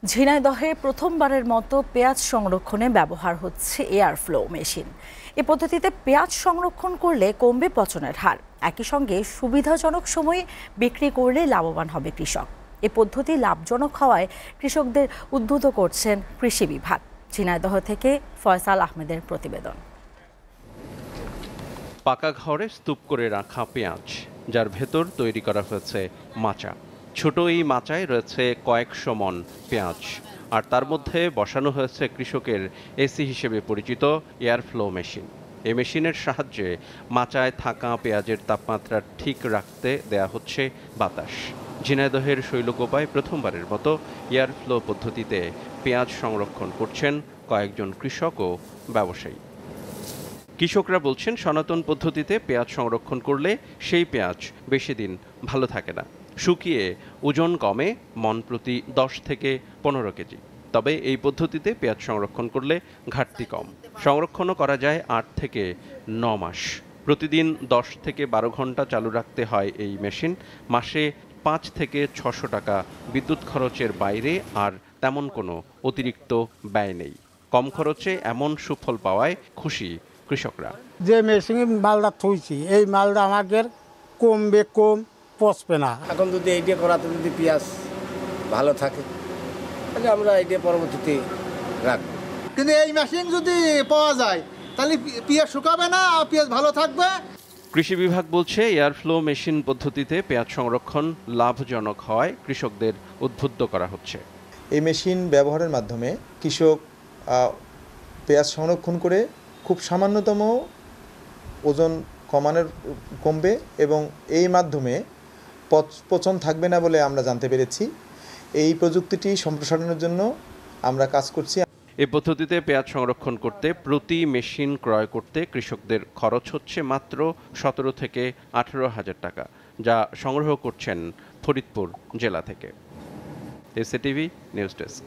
ঝিনাইদহে প্রথমবারের মতো পেঁয়াজ সংরক্ষণে ব্যবহার হচ্ছে এয়ার ফ্লো মেশিন। এ পদ্ধতিতে পেঁয়াজ সংরক্ষণ করলে কমবে পচনের হার, একই সঙ্গে সুবিধাজনক সময়ে বিক্রি করলে লাভবান হবে কৃষক। এ পদ্ধতি লাভজনক হওয়ায় কৃষকদের উদ্বুদ্ধ করছেন কৃষি বিভাগ। ঝিনাইদহ থেকে ফয়সাল আহমেদের প্রতিবেদন। পাকা ঘরে স্তূপ করে রাখা পেঁয়াজ, যার ভেতর তৈরি করা হয়েছে মাচা। ছোট এই মাচায় রয়েছে কয়েকশো মন পেঁয়াজ, আর তার মধ্যে বসানো হয়েছে কৃষকের এসি হিসেবে পরিচিত এয়ার ফ্লো মেশিন। এই মেশিনের সাহায্যে মাচায় থাকা পেঁয়াজের তাপমাত্রা ঠিক রাখতে দেয়া হচ্ছে বাতাস। ঝিনাইদহের শৈলকুপায় প্রথমবারের মতো এয়ার ফ্লো পদ্ধতিতে পেঁয়াজ সংরক্ষণ করছেন কয়েকজন কৃষক ও ব্যবসায়ী। কৃষকরা বলছেন, সনাতন পদ্ধতিতে পেঁয়াজ সংরক্ষণ করলে সেই পেঁয়াজ বেশি দিন ভালো থাকে না, শুকিয়ে ওজন কমে মন প্রতি 10 থেকে 15 কেজি। তবে এই পদ্ধতিতে পেঁয়াজ সংরক্ষণ করলে ঘাটতি কম, সংরক্ষণও করা যায় 8 থেকে 9 মাস। প্রতিদিন 10 থেকে 12 ঘন্টা চালু রাখতে হয় এই মেশিন। মাসে 5 থেকে 600 টাকা বিদ্যুৎ খরচের বাইরে আর তেমন কোনো অতিরিক্ত ব্যয় নেই। কম খরচে এমন সুফল পাওয়ায় খুশি কৃষকরা। যে মেশিনে মালটা থইছি, এই মালটা আমাদের কমবে, কম পচবে না। এখন যদি এইটা করাতে যদি পেঁয়াজ ভালো থাকে তাহলে আমরা এইটা পরবর্তীতে রাখবো। কিন্তু এই মেশিন যদি পাওয়া যায় তাহলে পেঁয়াজ শুকাবে না, পেঁয়াজ ভালো থাকবে। কৃষি বিভাগ বলছে, এয়ার ফ্লো মেশিন পদ্ধতিতে পেঁয়াজ সংরক্ষণ লাভজনক হয় কৃষকদের উদ্বুদ্ধ করা হচ্ছে। এই মেশিন ব্যবহারের মাধ্যমে কৃষক পেঁয়াজ সংরক্ষণ করে খুব সামান্যতম ওজন কমবে এবং এই মাধ্যমে পচন থাকবে না বলে আমরা জানতে পেরেছি। এই প্রযুক্তিটি সম্প্রসারণের জন্য আমরা কাজ করছি। এই পদ্ধতিতে পেঁয়াজ সংরক্ষণ করতে প্রতি মেশিন ক্রয় করতে কৃষকদের খরচ হচ্ছে মাত্র 17 থেকে 18 হাজার টাকা, যা সংগ্রহ করছেন ফরিদপুর জেলা থেকে। SATV news desk.